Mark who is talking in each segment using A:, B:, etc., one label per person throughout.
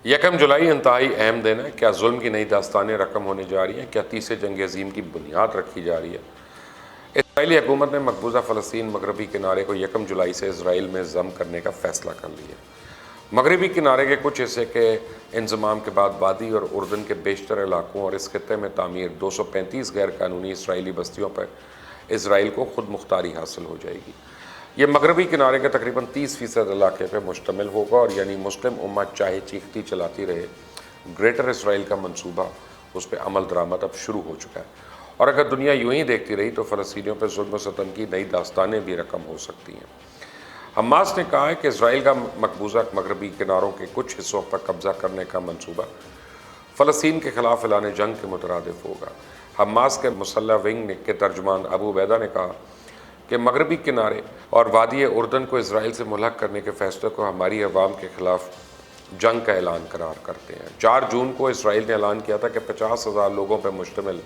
A: یکم جولائی انتہائی اہم دن ہے۔ کیا ظلم کی نئی داستانیں رقم ہونے جا رہی ہیں؟ کیا تیسرے جنگ عظیم کی بنیاد رکھی جا رہی ہے؟ اسرائیلی حکومت نے مقبوضہ فلسطین مغربی کنارے کو یکم جولائی سے اسرائیل میں ضم کرنے کا فیصلہ کر لیا۔ مغربی کنارے کے کچھ حصے کے انضمام کے بعد وادی اور اردن کے بیشتر علاقوں اور اس خطے میں تعمیر 235 غیر قانونی اسرائیلی بستیوں پر اسرائیل کو خود مختاری حاصل ہو جائے گی۔ یہ مغربی کنارے کے تقریباً 30% علاقے پہ مشتمل ہوگا اور یعنی مسلم امت چاہے چیختی چلاتی رہے، گریٹر اسرائیل کا منصوبہ اس پہ عمل درآمد اب شروع ہو چکا ہے، اور اگر دنیا یوں ہی دیکھتی رہی تو فلسطینیوں پہ ظلم و ستم کی نئی داستانیں بھی رقم ہو سکتی ہیں۔ حماس نے کہا ہے کہ اسرائیل کا مقبوضہ مغربی کناروں کے کچھ حصوں پر قبضہ کرنے کا منصوبہ فلسطین کے خلاف اعلان جنگ کے مترادف ہوگا۔ حماس کے مسلح ونگ کے ترجمان ابو عبیدہ نے کہا کہ مغربی کنارے اور وادی اردن کو اسرائیل سے ملحق کرنے کے فیصلے کو ہماری عوام کے خلاف جنگ کا اعلان قرار کرتے ہیں۔ 4 جون کو اسرائیل نے اعلان کیا تھا کہ 50,000 لوگوں پر مشتمل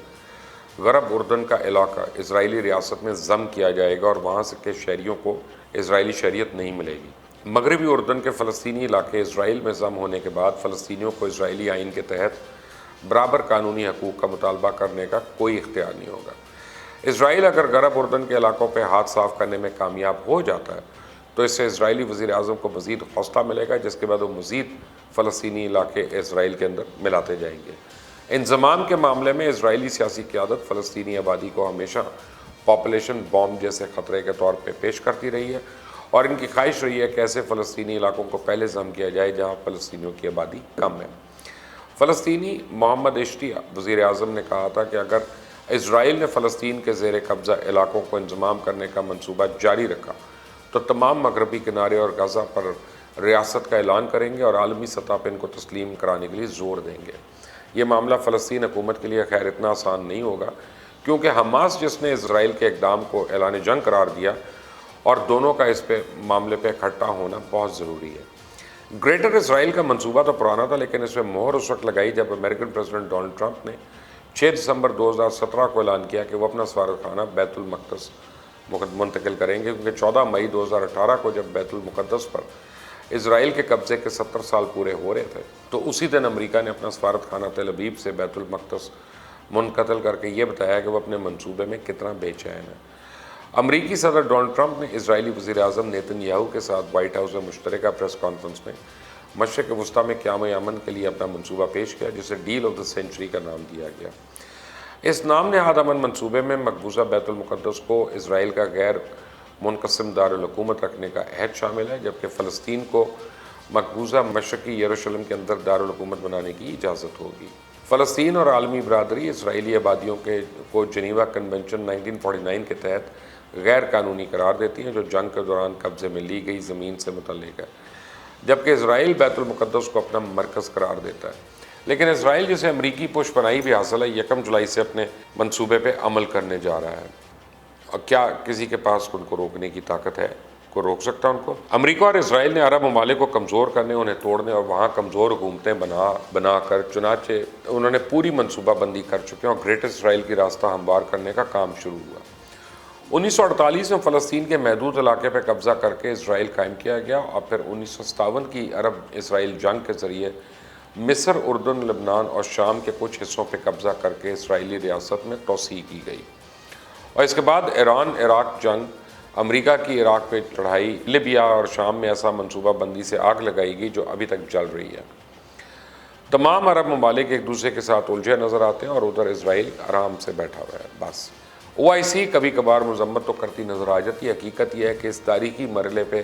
A: غرب اردن کا علاقہ اسرائیلی ریاست میں ضم کیا جائے گا اور وہاں سے کے شہریوں کو اسرائیلی شہریت نہیں ملے گی۔ مغربی اردن کے فلسطینی علاقے اسرائیل میں ضم ہونے کے بعد فلسطینیوں کو اسرائیلی آئین کے تحت برابر قانونی حقوق کا مطالبہ کرنے کا کوئی اختیار نہیں ہوگا۔ اسرائیل اگر غرب اردن کے علاقوں پہ ہاتھ صاف کرنے میں کامیاب ہو جاتا ہے تو اس سے اسرائیلی وزیر اعظم کو مزید حوصلہ ملے گا، جس کے بعد وہ مزید فلسطینی علاقے اسرائیل کے اندر ملاتے جائیں گے۔ انضمام کے معاملے میں اسرائیلی سیاسی قیادت فلسطینی آبادی کو ہمیشہ پاپولیشن بوم جیسے خطرے کے طور پہ پیش کرتی رہی ہے، اور ان کی خواہش رہی ہے کہ ایسے فلسطینی علاقوں کو پہلے ضم کیا جائے جہاں فلسطینیوں کی آبادی کم ہے۔ فلسطینی محمد اشتیا وزیر اعظم نے کہا تھا کہ اگر اسرائیل نے فلسطین کے زیر قبضہ علاقوں کو انضمام کرنے کا منصوبہ جاری رکھا تو تمام مغربی کنارے اور غزہ پر ریاست کا اعلان کریں گے اور عالمی سطح پہ ان کو تسلیم کرانے کے لیے زور دیں گے۔ یہ معاملہ فلسطین حکومت کے لیے خیر اتنا آسان نہیں ہوگا، کیونکہ حماس جس نے اسرائیل کے اقدام کو اعلان جنگ قرار دیا اور دونوں کا اس پہ معاملے پہ اکٹھا ہونا بہت ضروری ہے۔ گریٹر اسرائیل کا منصوبہ تو پرانا تھا، لیکن اس میں مہر اس وقت لگائی جب امریکن پریزیڈنٹ ڈونلڈ ٹرمپ نے 6 دسمبر 2017 کو اعلان کیا کہ وہ اپنا سفارتخانہ بیت المقدس منتقل کریں گے، کیونکہ 14 مئی 2018 کو جب بیت المقدس پر اسرائیل کے قبضے کے 70 سال پورے ہو رہے تھے تو اسی دن امریکہ نے اپنا سفارتخانہ تل ابیب سے بیت المقدس منتقل کر کے یہ بتایا کہ وہ اپنے منصوبے میں کتنا بے چین ہے۔ امریکی صدر ڈونلڈ ٹرمپ نے اسرائیلی وزیر اعظم نیتن یاہو کے ساتھ وائٹ ہاؤس میں مشترکہ پریس کانفرنس میں مشرق وسطیٰ میں قیام امن کے لیے اپنا منصوبہ پیش کیا، جسے ڈیل آف دا سینچری کا نام دیا گیا۔ اس نام نہاد امن منصوبے میں مقبوضہ بیت المقدس کو اسرائیل کا غیر منقسم دارالحکومت رکھنے کا عہد شامل ہے، جبکہ فلسطین کو مقبوضہ مشرقی یروشلم کے اندر دارالحکومت بنانے کی اجازت ہوگی۔ فلسطین اور عالمی برادری اسرائیلی آبادیوں کو جنیوا کنونشن 1949 کے تحت غیر قانونی قرار دیتی ہیں، جو جنگ کے دوران قبضے میں لی گئی زمین سے متعلق ہے، جبکہ اسرائیل بیت المقدس کو اپنا مرکز قرار دیتا ہے۔ لیکن اسرائیل جسے امریکی پش پناہی بھی حاصل ہے، یکم جولائی سے اپنے منصوبے پہ عمل کرنے جا رہا ہے۔ اور کیا کسی کے پاس ان کو روکنے کی طاقت ہے؟ کوئی روک سکتا ان کو؟ امریکہ اور اسرائیل نے عرب ممالک کو کمزور کرنے، انہیں توڑنے اور وہاں کمزور حکومتیں بنا کر چنانچہ انہوں نے پوری منصوبہ بندی کر چکے ہیں اور گریٹر اسرائیل کی راستہ ہموار کرنے کا کام شروع ہوا۔ 1948 میں فلسطین کے محدود علاقے پہ قبضہ کر کے اسرائیل قائم کیا گیا، اور پھر 1957 کی عرب اسرائیل جنگ کے ذریعے مصر، اردن، لبنان اور شام کے کچھ حصوں پہ قبضہ کر کے اسرائیلی ریاست میں توسیع کی گئی، اور اس کے بعد ایران عراق جنگ، امریکہ کی عراق پہ چڑھائی، لیبیا اور شام میں ایسا منصوبہ بندی سے آگ لگائی گئی جو ابھی تک چل رہی ہے۔ تمام عرب ممالک ایک دوسرے کے ساتھ الجھے نظر آتے ہیں اور ادھر اسرائیل آرام سے بیٹھا ہوا ہے۔ بس OIC کبھی کبھار مذمت تو کرتی نظر آ جاتی ہے، حقیقت یہ ہے کہ اس تاریخی مرحلے پہ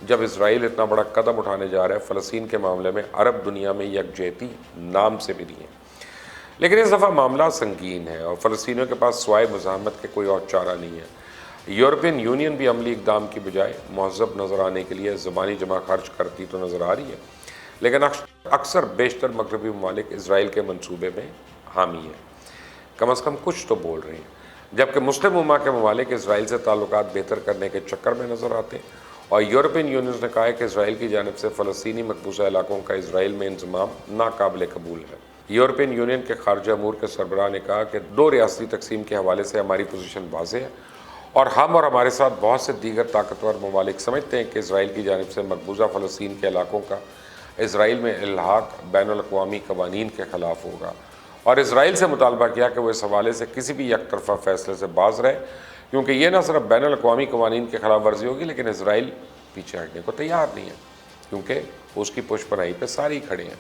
A: جب اسرائیل اتنا بڑا قدم اٹھانے جا رہا ہے فلسطین کے معاملے میں، عرب دنیا میں یکجہتی نام سے بھی نہیں ہے۔ لیکن اس دفعہ معاملہ سنگین ہے اور فلسطینیوں کے پاس سوائے مزاحمت کے کوئی اور چارہ نہیں ہے۔ یورپین یونین بھی عملی اقدام کی بجائے مہذب نظر آنے کے لیے زبانی جمع خرچ کرتی تو نظر آ رہی ہے، لیکن اکثر بیشتر مغربی ممالک اسرائیل کے منصوبے میں حامی ہیں، کم از کم کچھ تو بول رہے ہیں، جبکہ مسلم امت کے ممالک اسرائیل سے تعلقات بہتر کرنے کے چکر میں نظر آتے ہیں، اور یورپین یونین نے کہا ہے کہ اسرائیل کی جانب سے فلسطینی مقبوضہ علاقوں کا اسرائیل میں انضمام ناقابل قبول ہے۔ یورپین یونین کے خارجہ امور کے سربراہ نے کہا کہ 2 ریاستی تقسیم کے حوالے سے ہماری پوزیشن واضح ہے، اور ہم اور ہمارے ساتھ بہت سے دیگر طاقتور ممالک سمجھتے ہیں کہ اسرائیل کی جانب سے مقبوضہ فلسطین کے علاقوں کا اسرائیل میں الحاق بین الاقوامی قوانین کے خلاف ہوگا، اور اسرائیل سے مطالبہ کیا کہ وہ اس حوالے سے کسی بھی یک طرفہ فیصلے سے باز رہے، کیونکہ یہ نہ صرف بین الاقوامی قوانین کے خلاف ورزی ہوگی لیکن اسرائیل پیچھے ہٹنے کو تیار نہیں ہے، کیونکہ اس کی پشت پناہی پہ ساری کھڑے ہیں۔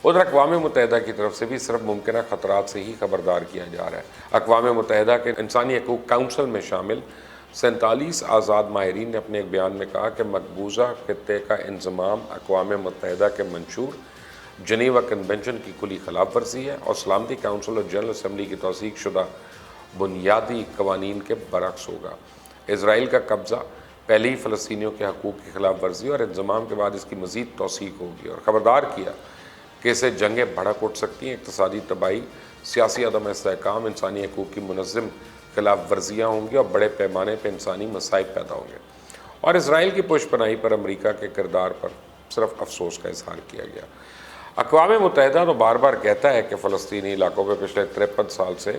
A: ادھر اقوام متحدہ کی طرف سے بھی صرف ممکنہ خطرات سے ہی خبردار کیا جا رہا ہے۔ اقوام متحدہ کے انسانی حقوق کونسل میں شامل 47 آزاد ماہرین نے اپنے ایک بیان میں کہا کہ مقبوضہ خطے کا انضمام اقوام متحدہ کے منشور جنیوا کنونشن کی کھلی خلاف ورزی ہے اور سلامتی کونسل اور جنرل اسمبلی کی توثیق شدہ بنیادی قوانین کے برعکس ہوگا۔ اسرائیل کا قبضہ پہلے ہی فلسطینیوں کے حقوق کی خلاف ورزی اور انضمام کے بعد اس کی مزید توثیق ہوگی، اور خبردار کیا کہ اسے جنگیں بھڑک اٹھ سکتی ہیں، اقتصادی تباہی، سیاسی عدم استحکام، انسانی حقوق کی منظم خلاف ورزیاں ہوں گی اور بڑے پیمانے پہ انسانی مصائب پیدا ہوں گے۔ اور اسرائیل کی پشت پناہی پر امریکہ کے کردار پر صرف افسوس کا اظہار کیا گیا۔ اقوام متحدہ تو بار بار کہتا ہے کہ فلسطینی علاقوں پہ پچھلے 53 سال سے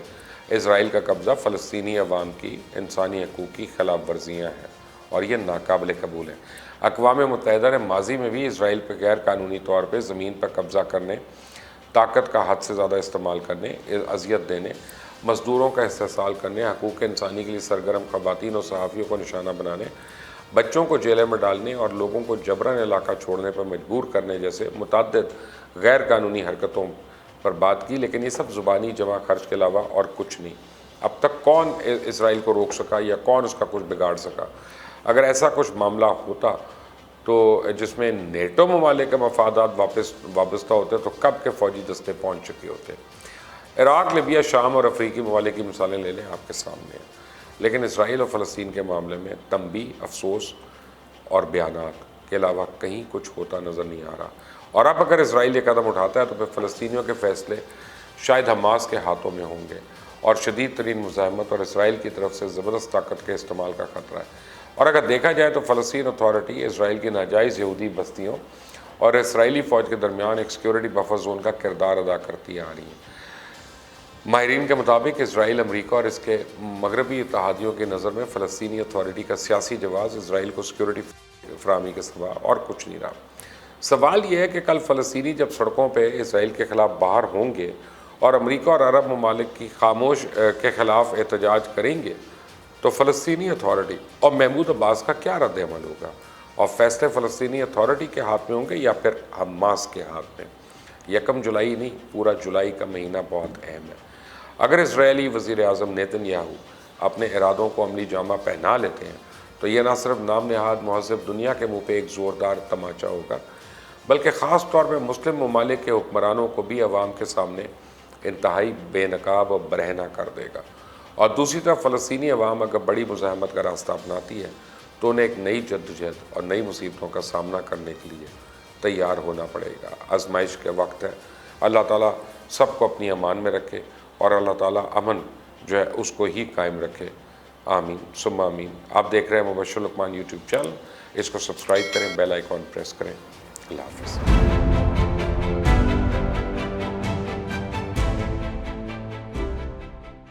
A: اسرائیل کا قبضہ فلسطینی عوام کی انسانی حقوق کی خلاف ورزیاں ہیں اور یہ ناقابل قبول ہے۔ اقوام متحدہ نے ماضی میں بھی اسرائیل پہ غیر قانونی طور پہ زمین پر قبضہ کرنے، طاقت کا حد سے زیادہ استعمال کرنے، اذیت دینے، مزدوروں کا استحصال کرنے، حقوق انسانی کے لیے سرگرم خواتین اور صحافیوں کو نشانہ بنانے، بچوں کو جیلوں میں ڈالنے اور لوگوں کو جبراً علاقہ چھوڑنے پر مجبور کرنے جیسے متعدد غیر قانونی حرکتوں پر بات کی، لیکن یہ سب زبانی جمع خرچ کے علاوہ اور کچھ نہیں۔ اب تک کون اسرائیل کو روک سکا یا کون اس کا کچھ بگاڑ سکا؟ اگر ایسا کچھ معاملہ ہوتا تو جس میں نیٹو ممالک کے مفادات وابستہ ہوتے تو کب کے فوجی دستے پہنچ چکے ہوتے۔ عراق، لیبیا، شام اور افریقی ممالک کی مثالیں لے لیں، آپ کے سامنے ہیں، لیکن اسرائیل اور فلسطین کے معاملے میں تنبیہ، افسوس اور بیانات کے علاوہ کہیں کچھ ہوتا نظر نہیں آ رہا۔ اور اب اگر اسرائیل یہ قدم اٹھاتا ہے تو پھر فلسطینیوں کے فیصلے شاید حماس کے ہاتھوں میں ہوں گے اور شدید ترین مزاحمت اور اسرائیل کی طرف سے زبردست طاقت کے استعمال کا خطرہ ہے۔ اور اگر دیکھا جائے تو فلسطین اتھارٹی اسرائیل کی ناجائز یہودی بستیوں اور اسرائیلی فوج کے درمیان ایک سیکیورٹی بفر زون کا کردار ادا کرتی آ رہی ہے۔ ماہرین کے مطابق اسرائیل، امریکہ اور اس کے مغربی اتحادیوں کی نظر میں فلسطینی اتھارٹی کا سیاسی جواز اسرائیل کو سیکیورٹی فراہمی کے سوا اور کچھ نہیں رہا۔ سوال یہ ہے کہ کل فلسطینی جب سڑکوں پہ اسرائیل کے خلاف باہر ہوں گے اور امریکہ اور عرب ممالک کی خاموش کے خلاف احتجاج کریں گے تو فلسطینی اتھارٹی اور محمود عباس کا کیا رد عمل ہوگا؟ اور فیصلے فلسطینی اتھارٹی کے ہاتھ میں ہوں گے یا پھر حماس کے ہاتھ میں؟ 1 جولائی نہیں، پورا جولائی کا مہینہ بہت اہم ہے۔ اگر اسرائیلی وزیر اعظم نیتن یاہو اپنے ارادوں کو عملی جامہ پہنا لیتے ہیں تو یہ نہ صرف نام نہاد مہذب دنیا کے منہ پہ ایک زوردار تماچا ہوگا، بلکہ خاص طور پہ مسلم ممالک کے حکمرانوں کو بھی عوام کے سامنے انتہائی بے نقاب اور برہنہ کر دے گا۔ اور دوسری طرف فلسطینی عوام اگر بڑی مزاحمت کا راستہ اپناتی ہے تو انہیں ایک نئی جدوجہد اور نئی مصیبتوں کا سامنا کرنے کے لیے تیار ہونا پڑے گا۔ آزمائش کے وقت ہے۔ اللہ تعالیٰ سب کو اپنی امان میں رکھے اور اللہ تعالیٰ امن جو ہے اس کو ہی قائم رکھے۔ آمین ثم آمین۔ آپ دیکھ رہے ہیں مبشر لقمان یوٹیوب چینل، اس کو سبسکرائب کریں، بیل آئیکن پریس کریں۔ اللہ حافظ۔